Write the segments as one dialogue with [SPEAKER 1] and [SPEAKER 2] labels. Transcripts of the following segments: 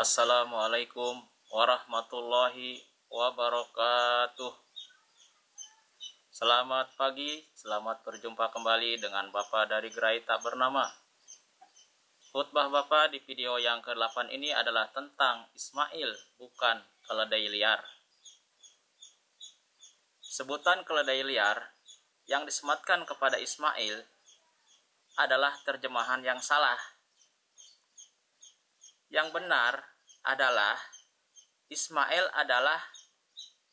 [SPEAKER 1] Assalamualaikum warahmatullahi wabarakatuh. Selamat pagi, selamat berjumpa kembali dengan Bapak dari Gerai Tak Bernama. Khutbah Bapak di video yang ke-8 ini adalah tentang Ismail, bukan keledai liar. Sebutan keledai liar yang disematkan kepada Ismail adalah terjemahan yang salah. Yang benar adalah Ismail adalah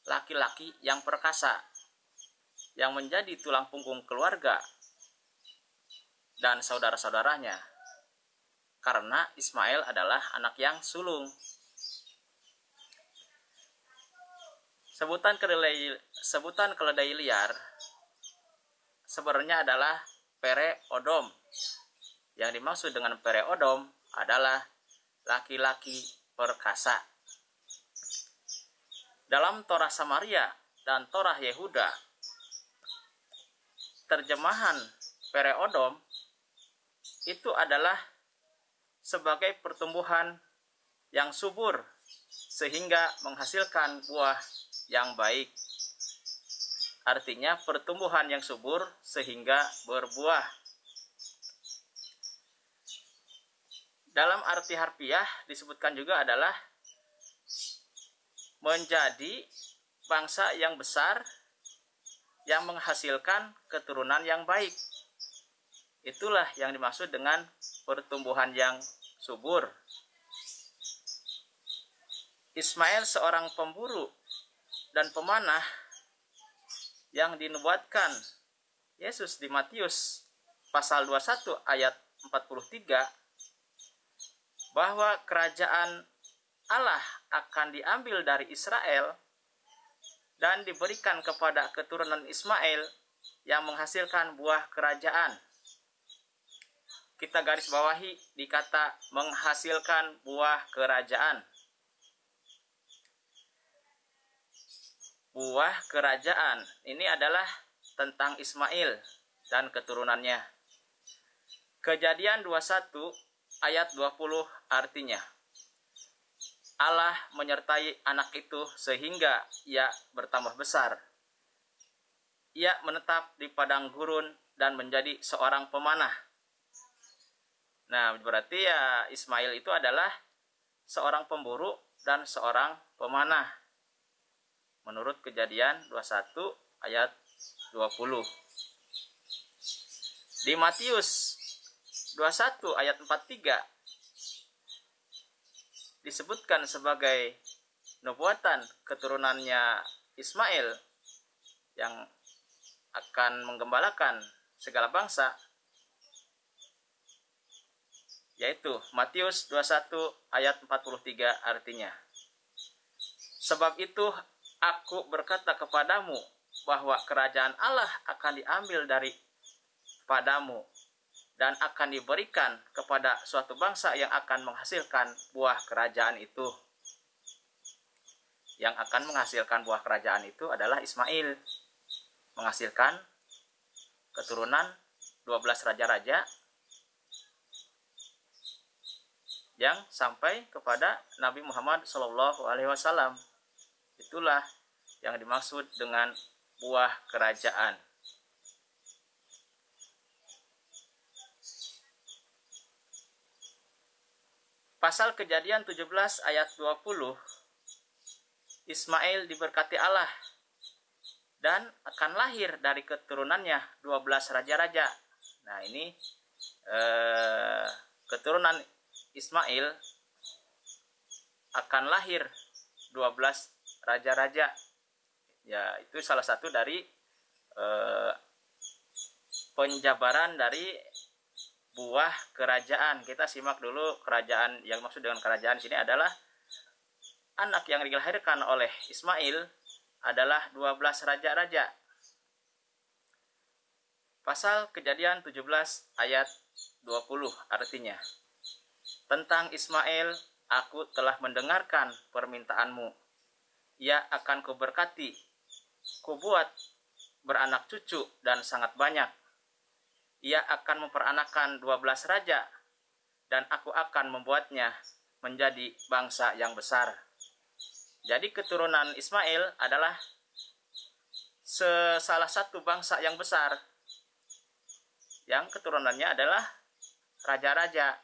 [SPEAKER 1] laki-laki yang perkasa, yang menjadi tulang punggung keluarga dan saudara-saudaranya, karena Ismail adalah anak yang sulung. Sebutan keledai liar sebenarnya adalah pere odom. Yang dimaksud dengan pere odom adalah laki-laki perkasa. Dalam Torah Samaria dan Torah Yehuda, terjemahan pere odom itu adalah sebagai pertumbuhan yang subur sehingga menghasilkan buah yang baik. Artinya pertumbuhan yang subur sehingga berbuah. Dalam arti harfiah disebutkan juga adalah menjadi bangsa yang besar yang menghasilkan keturunan yang baik. Itulah yang dimaksud dengan pertumbuhan yang subur. Ismail seorang pemburu dan pemanah yang dinubuatkan Yesus di Matius pasal 21 ayat 43, bahwa kerajaan Allah akan diambil dari Israel dan diberikan kepada keturunan Ismail yang menghasilkan buah kerajaan. Kita garis bawahi di kata menghasilkan buah kerajaan. Buah kerajaan ini adalah tentang Ismail dan keturunannya. Kejadian 21 ayat 20 artinya, Allah menyertai anak itu sehingga ia bertambah besar. Ia menetap di padang gurun dan menjadi seorang pemanah. Nah, berarti ya Ismail itu adalah seorang pemburu dan seorang pemanah. Menurut Kejadian 21 ayat 20. Di Matius 21 ayat 43 disebutkan sebagai nubuatan keturunannya Ismail yang akan menggembalakan segala bangsa, yaitu Matius 21 ayat 43 artinya, sebab itu aku berkata kepadamu bahwa kerajaan Allah akan diambil dari padamu dan akan diberikan kepada suatu bangsa yang akan menghasilkan buah kerajaan itu. Yang akan menghasilkan buah kerajaan itu adalah Ismail. Menghasilkan keturunan 12 raja-raja yang sampai kepada Nabi Muhammad SAW. Itulah yang dimaksud dengan buah kerajaan. Pasal Kejadian 17 ayat 20, Ismail diberkati Allah dan akan lahir dari keturunannya 12 raja-raja. Nah, ini keturunan Ismail akan lahir 12 raja-raja. Ya, itu salah satu dari penjabaran dari buah kerajaan. Kita simak dulu kerajaan. Yang maksud dengan kerajaan sini adalah anak yang dilahirkan oleh Ismail adalah 12 raja-raja. Pasal Kejadian 17 ayat 20 artinya, tentang Ismail aku telah mendengarkan permintaanmu. Ia akan kuberkati, kubuat beranak cucu dan sangat banyak. Ia akan memperanakan 12 raja, dan aku akan membuatnya menjadi bangsa yang besar. Jadi keturunan Ismail adalah salah satu bangsa yang besar, yang keturunannya adalah raja-raja.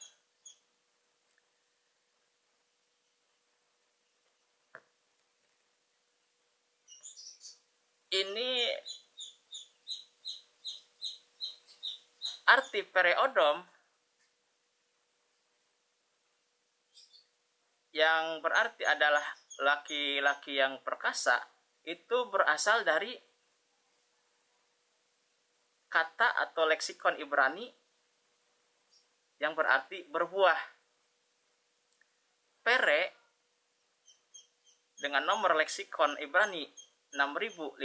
[SPEAKER 1] Ini arti Pereodom yang berarti adalah laki-laki yang perkasa, itu berasal dari kata atau leksikon Ibrani yang berarti berbuah. Pere dengan nomor leksikon Ibrani 6501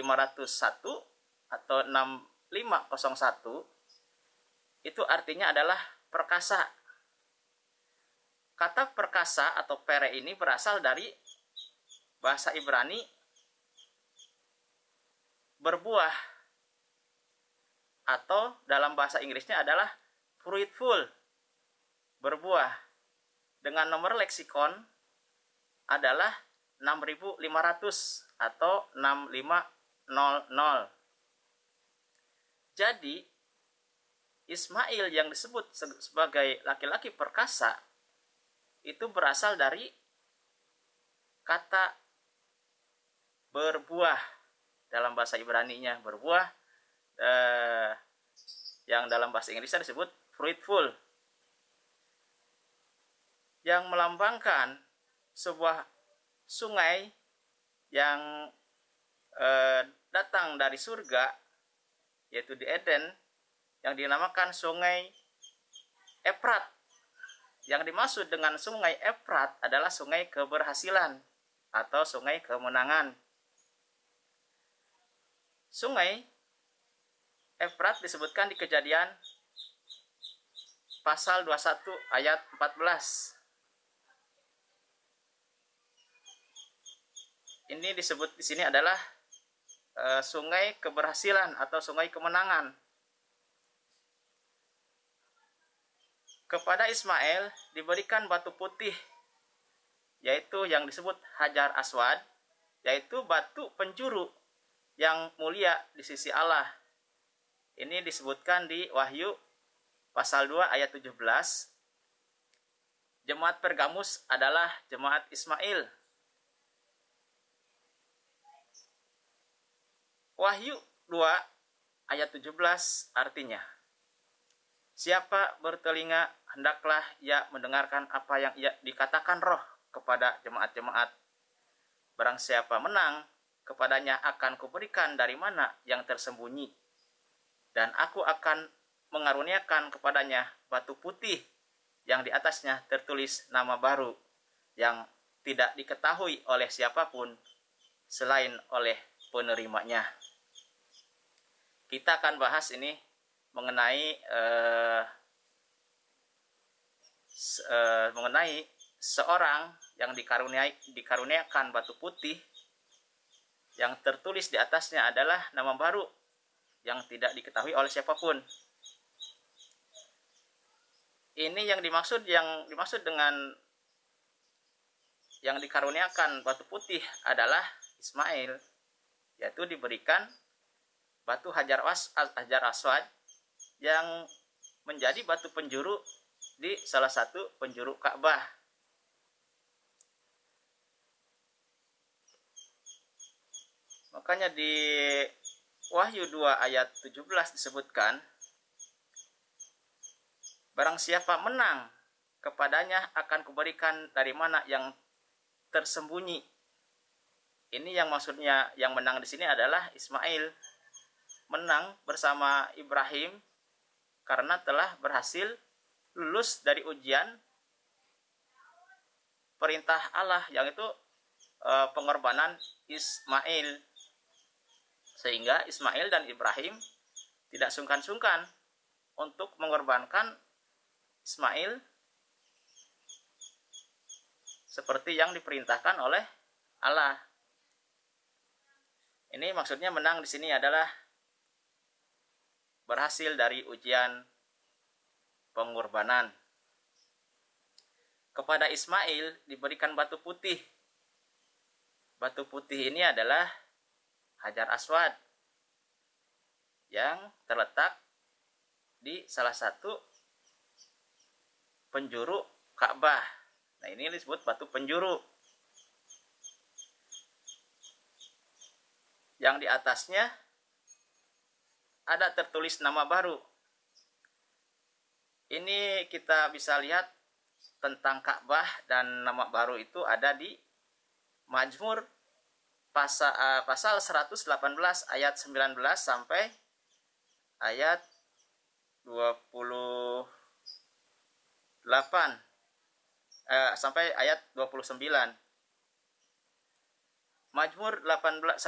[SPEAKER 1] atau 6501 itu artinya adalah perkasa. Kata perkasa atau pere ini berasal dari bahasa Ibrani berbuah, atau dalam bahasa Inggrisnya adalah fruitful, berbuah, dengan nomor leksikon adalah 6500 atau 6500. Jadi Ismail yang disebut sebagai laki-laki perkasa itu berasal dari kata berbuah dalam bahasa Ibraninya, berbuah, yang dalam bahasa Inggrisnya disebut fruitful, yang melambangkan sebuah sungai yang datang dari surga, yaitu di Eden, yang dinamakan sungai Efrat. Yang dimaksud dengan sungai Efrat adalah sungai keberhasilan atau sungai kemenangan. Sungai Efrat disebutkan di Kejadian pasal 21 ayat 14. Ini disebut di sini adalah sungai keberhasilan atau sungai kemenangan. Kepada Ismail diberikan batu putih, yaitu yang disebut Hajar Aswad, yaitu batu penjuru yang mulia di sisi Allah. Ini disebutkan di Wahyu pasal 2 ayat 17. Jemaat Pergamus adalah jemaat Ismail. Wahyu 2 ayat 17 artinya, siapa bertelinga hendaklah ia mendengarkan apa yang ia dikatakan Roh kepada jemaat-jemaat. Barang siapa menang, kepadanya akan kuberikan dari mana yang tersembunyi, dan aku akan mengaruniakan kepadanya batu putih yang di atasnya tertulis nama baru yang tidak diketahui oleh siapapun selain oleh penerimanya. Kita akan bahas ini mengenai seorang yang dikaruniakan batu putih yang tertulis di atasnya adalah nama baru yang tidak diketahui oleh siapapun. Ini yang dimaksud dengan yang dikaruniakan batu putih adalah Ismail, yaitu diberikan batu Hajar Aswad yang menjadi batu penjuru di salah satu penjuru Ka'bah. Makanya di Wahyu 2 ayat 17 disebutkan, barang siapa menang, kepadanya akan kuberikan dari mana yang tersembunyi. Ini yang maksudnya yang menang di sini adalah Ismail, menang bersama Ibrahim karena telah berhasil lulus dari ujian perintah Allah, yang itu pengorbanan Ismail. Sehingga Ismail dan Ibrahim tidak sungkan-sungkan untuk mengorbankan Ismail seperti yang diperintahkan oleh Allah. Ini maksudnya menang di sini adalah berhasil dari ujian pengorbanan. kepada Ismail diberikan batu putih. Batu putih ini adalah Hajar Aswad yang terletak di salah satu penjuru Ka'bah. Nah, ini disebut batu penjuru. Yang di atasnya ada tertulis nama baru. Ini kita bisa lihat tentang Ka'bah dan nama baru itu ada di Mazmur pasal 118 ayat 19 sampai ayat 28 sampai ayat 29. Mazmur 118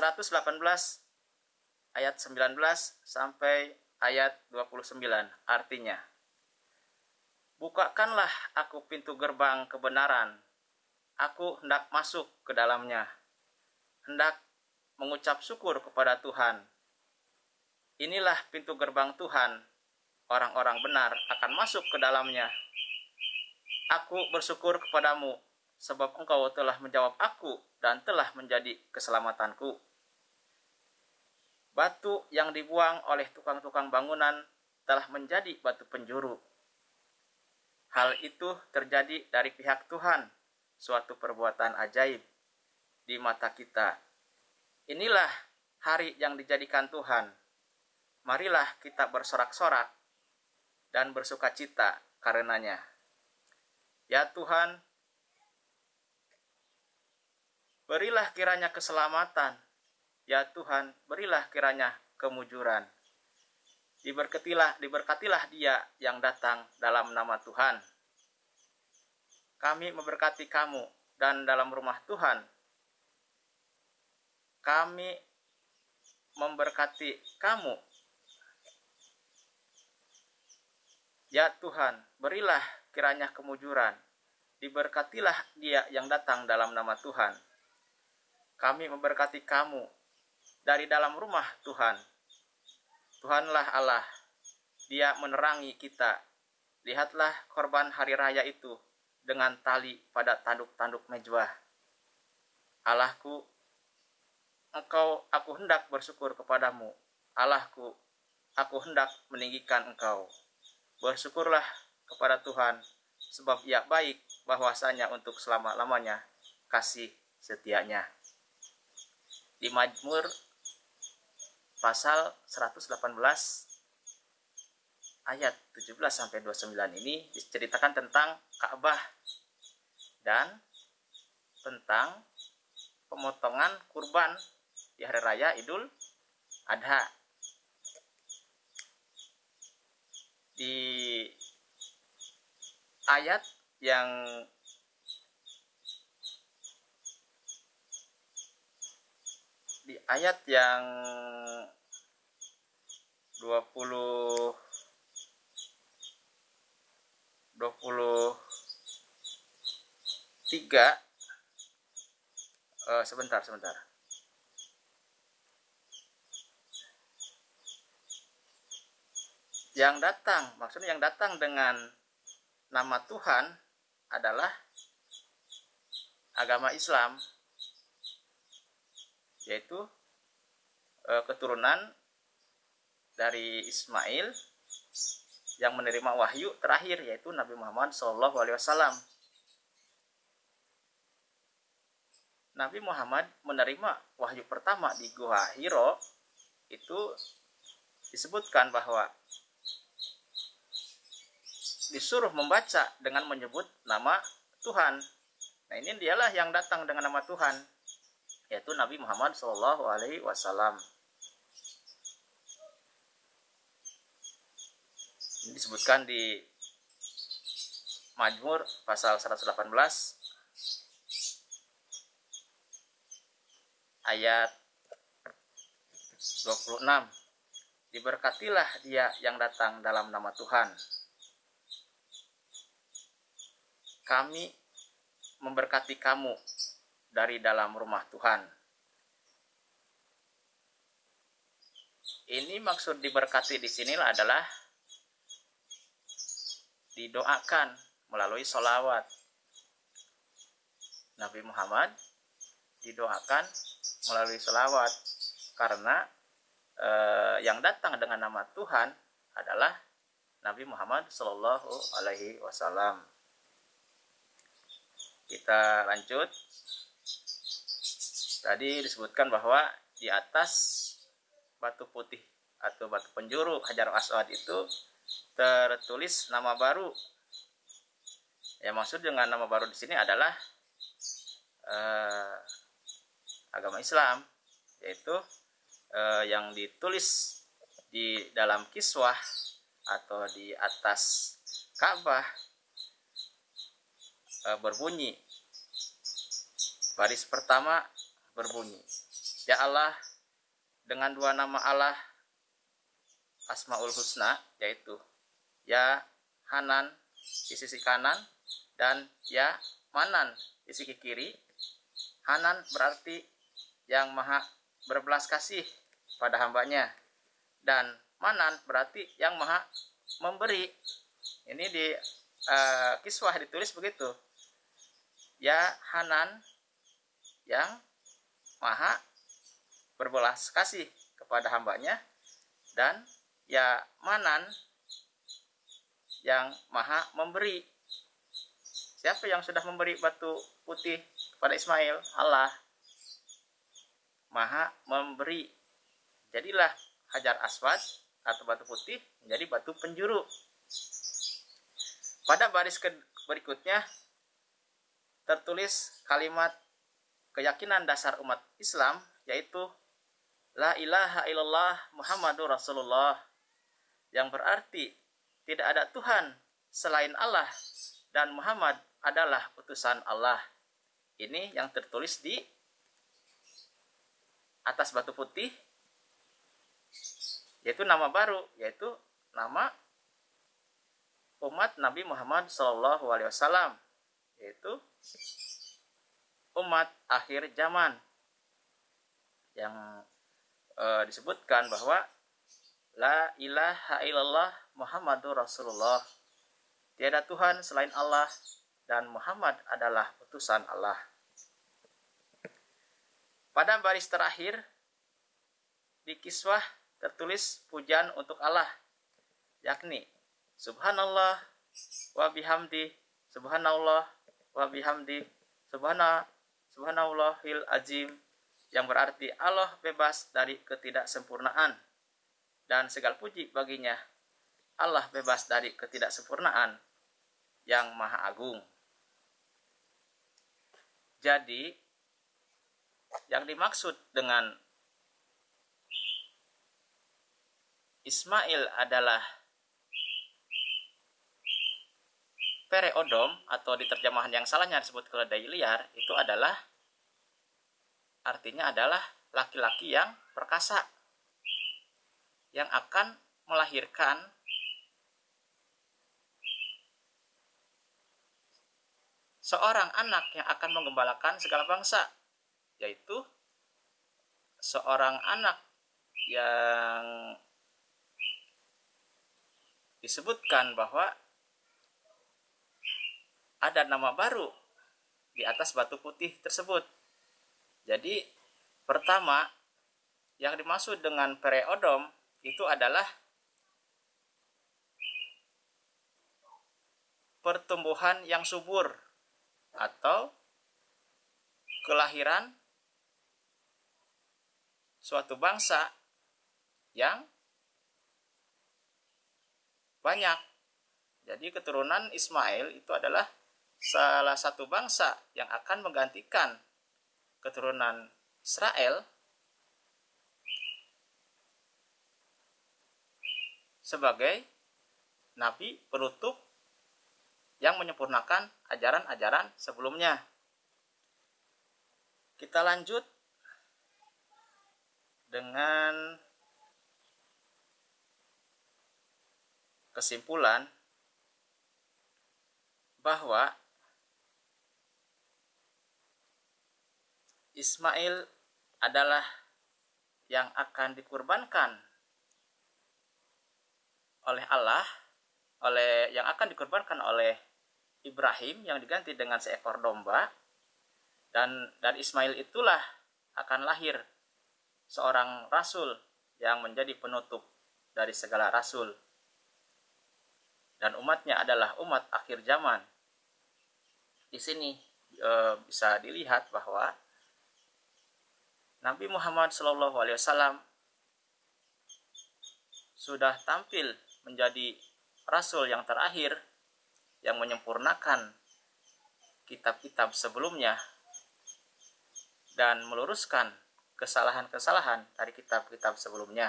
[SPEAKER 1] ayat 19 sampai ayat 29 artinya, bukakanlah aku pintu gerbang kebenaran, aku hendak masuk ke dalamnya, hendak mengucap syukur kepada Tuhan. Inilah pintu gerbang Tuhan, orang-orang benar akan masuk ke dalamnya. Aku bersyukur kepadamu, sebab engkau telah menjawab aku dan telah menjadi keselamatanku. Batu yang dibuang oleh tukang-tukang bangunan telah menjadi batu penjuru. Hal itu terjadi dari pihak Tuhan, suatu perbuatan ajaib di mata kita. Inilah hari yang dijadikan Tuhan. Marilah kita bersorak-sorak dan bersukacita karenanya. Ya Tuhan, berilah kiranya keselamatan. Ya Tuhan, berilah kiranya kemujuran. Diberkatilah dia yang datang dalam nama Tuhan. Kami memberkati kamu dan dalam rumah Tuhan. Kami memberkati kamu. Ya Tuhan, berilah kiranya kemujuran. Diberkatilah dia yang datang dalam nama Tuhan. Kami memberkati kamu dari dalam rumah Tuhan. Tuhanlah Allah, Dia menerangi kita. Lihatlah korban hari raya itu dengan tali pada tanduk-tanduk mezbah. Allahku, aku hendak bersyukur kepadamu. Allahku, aku hendak meninggikan Engkau. Bersyukurlah kepada Tuhan, sebab Ia baik, bahwasanya untuk selama-lamanya kasih setianya. Di Mazmur pasal 118 ayat 17 sampai 29 ini diceritakan tentang Ka'bah dan tentang pemotongan kurban di hari raya Idul Adha. Di ayat yang di ayat yang 23 sebentar yang datang, maksudnya yang datang dengan nama Tuhan adalah agama Islam, yaitu keturunan dari Ismail yang menerima wahyu terakhir, yaitu Nabi Muhammad SAW. Nabi Muhammad menerima wahyu pertama di Gua Hiro, itu disebutkan bahwa disuruh membaca dengan menyebut nama Tuhan. Nah, ini dialah yang datang dengan nama Tuhan, yaitu Nabi Muhammad SAW. Ini disebutkan di Mazmur pasal 118 ayat 26. Diberkatilah dia yang datang dalam nama Tuhan. Kami memberkati kamu dari dalam rumah Tuhan. Ini maksud diberkati di sini adalah didoakan melalui sholawat. Nabi Muhammad didoakan melalui selawat, karena yang datang dengan nama Tuhan adalah Nabi Muhammad Shallallahu Alaihi Wasallam. Kita lanjut. Tadi disebutkan bahwa di atas batu putih atau batu penjuru Hajar Aswad itu tertulis nama baru. Yang maksud dengan nama baru di sini adalah agama Islam, yaitu yang ditulis di dalam kiswah atau di atas Ka'bah berbunyi, baris pertama berbunyi, ya Allah, dengan dua nama Allah Asmaul Husna, yaitu Ya Hanan di sisi kanan dan Ya Manan di sisi kiri. Hanan berarti yang maha berbelas kasih pada hambanya, dan Manan berarti yang maha memberi. Ini di kiswah ditulis begitu, Ya Hanan yang maha berbelas kasih kepada hambanya, dan Ya Manan yang maha memberi. Siapa yang sudah memberi batu putih kepada Ismail? Allah, maha memberi. Jadilah Hajar Aswad atau batu putih menjadi batu penjuru. Pada baris berikutnya tertulis kalimat keyakinan dasar umat Islam, yaitu La ilaha illallah Muhammadur Rasulullah, yang berarti tidak ada Tuhan selain Allah dan Muhammad adalah utusan Allah. Ini yang tertulis di atas batu putih, yaitu nama baru, yaitu nama umat Nabi Muhammad SAW, yaitu umat akhir zaman, yang disebutkan bahwa La ilaha illallah Muhammadur Rasulullah, tiada Tuhan selain Allah dan Muhammad adalah utusan Allah. Pada baris terakhir di kiswah tertulis pujian untuk Allah, yakni Subhanallah wa bihamdi, Subhanallah wa bihamdi, Subhanallahil azim, yang berarti Allah bebas dari ketidaksempurnaan dan segala puji baginya. Allah bebas dari ketidaksempurnaan yang maha agung. Jadi yang dimaksud dengan Ismail adalah Pereodom, atau di terjemahan yang salahnya disebut keledai liar, itu adalah artinya adalah laki-laki yang perkasa, yang akan melahirkan seorang anak yang akan menggembalakan segala bangsa, yaitu seorang anak yang disebutkan bahwa ada nama baru di atas batu putih tersebut. Jadi pertama yang dimaksud dengan Pereodom itu adalah pertumbuhan yang subur atau kelahiran suatu bangsa yang banyak. Jadi keturunan Ismail itu adalah salah satu bangsa yang akan menggantikan keturunan Israel sebagai nabi penutup yang menyempurnakan ajaran-ajaran sebelumnya. Kita lanjut dengan kesimpulan bahwa Ismail adalah yang akan dikurbankan oleh Allah, yang akan dikurbankan oleh Ibrahim yang diganti dengan seekor domba, Dan dari Ismail itulah akan lahir seorang rasul yang menjadi penutup dari segala rasul. Dan umatnya adalah umat akhir zaman. Di sini bisa dilihat bahwa Nabi Muhammad SAW sudah tampil menjadi rasul yang terakhir yang menyempurnakan kitab-kitab sebelumnya dan meluruskan kesalahan-kesalahan dari kitab-kitab sebelumnya.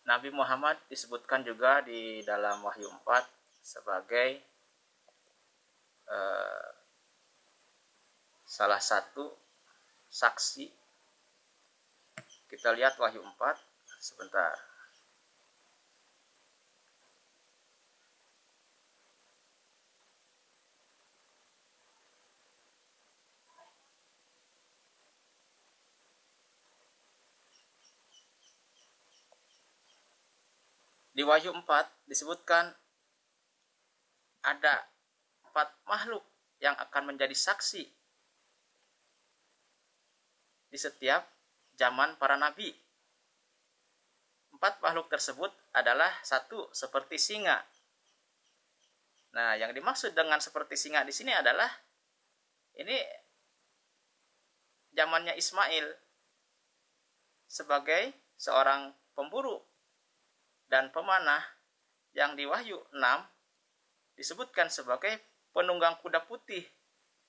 [SPEAKER 1] Nabi Muhammad disebutkan juga di dalam Wahyu 4 sebagai salah satu saksi. Kita lihat Wahyu 4 sebentar. Di Wahyu 4 disebutkan ada 4 makhluk yang akan menjadi saksi di setiap zaman para nabi. 4 makhluk tersebut adalah satu seperti singa. Nah, yang dimaksud dengan seperti singa di sini adalah ini zamannya Ismail sebagai seorang pemburu dan pemanah yang di Wahyu 6 disebutkan sebagai penunggang kuda putih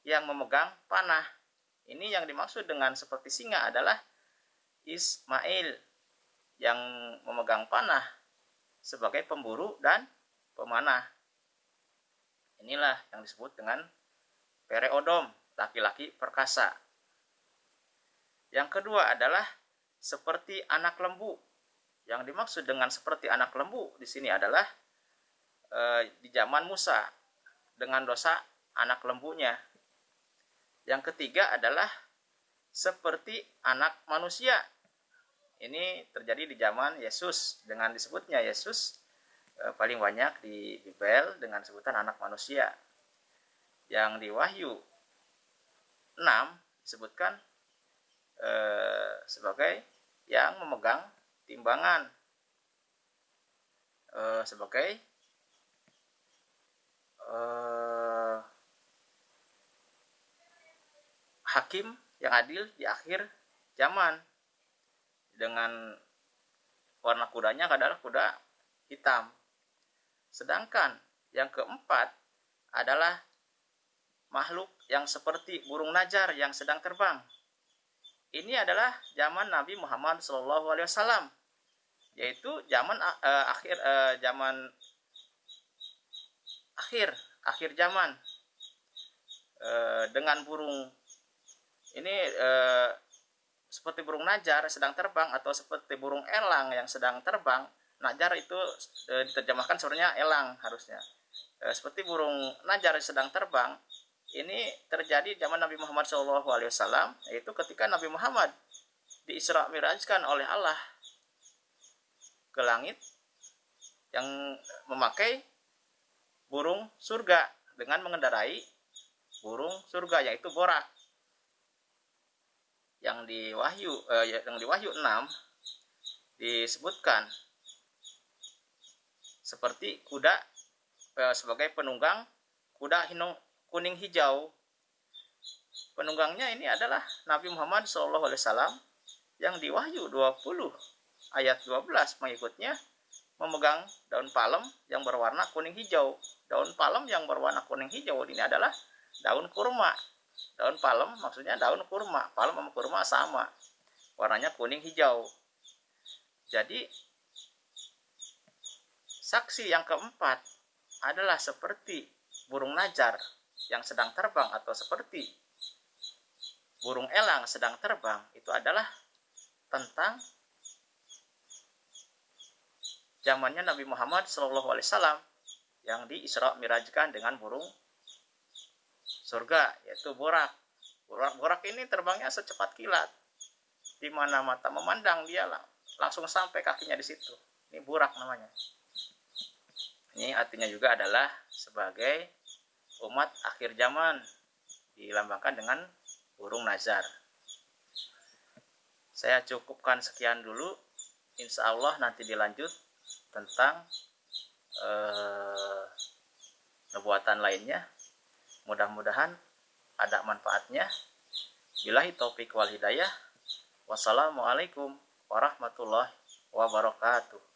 [SPEAKER 1] yang memegang panah. Ini yang dimaksud dengan seperti singa adalah Ismail yang memegang panah sebagai pemburu dan pemanah. Inilah yang disebut dengan Pereodom, laki-laki perkasa. Yang kedua adalah seperti anak lembu. Yang dimaksud dengan seperti anak lembu di sini adalah di zaman Musa dengan dosa anak lembunya. Yang ketiga adalah seperti anak manusia. Ini terjadi di zaman Yesus dengan disebutnya Yesus paling banyak di Bible dengan sebutan anak manusia. Yang di Wahyu 6 disebutkan sebagai yang memegang timbangan, sebagai hakim yang adil di akhir zaman. Dengan warna kudanya adalah kuda hitam. Sedangkan yang keempat adalah makhluk yang seperti burung najar yang sedang terbang. Ini adalah zaman Nabi Muhammad SAW, yaitu zaman akhir zaman, dengan burung ini seperti burung najar sedang terbang atau seperti burung elang yang sedang terbang. Najar itu diterjemahkan sebenarnya elang harusnya. Seperti burung najar sedang terbang. Ini terjadi zaman Nabi Muhammad SAW, yaitu ketika Nabi Muhammad diisra mirajkan oleh Allah ke langit yang memakai burung surga dengan mengendarai burung surga yaitu Borak. Yang di Wahyu 6 disebutkan seperti kuda sebagai penunggang kuda kuning hijau. Penunggangnya ini adalah Nabi Muhammad SAW yang di Wahyu 20 ayat 12 mengikutnya memegang daun palem yang berwarna kuning hijau. Daun palem yang berwarna kuning hijau ini adalah daun kurma. Daun palem maksudnya daun kurma. Palem sama kurma sama. Warnanya kuning hijau. Jadi saksi yang keempat adalah seperti burung najar yang sedang terbang atau seperti burung elang sedang terbang. Itu adalah tentang zamannya Nabi Muhammad SAW yang diisra mirajkan dengan burung surga yaitu Borak. Borak ini terbangnya secepat kilat. Di mana mata memandang dia langsung sampai kakinya di situ. Ini Borak namanya. Ini artinya juga adalah sebagai umat akhir zaman dilambangkan dengan burung nazar. Saya cukupkan sekian dulu. Insya Allah nanti dilanjut tentang nubuatan lainnya. Mudah-mudahan ada manfaatnya. Billahi taufik wal hidayah. Wassalamualaikum warahmatullahi wabarakatuh.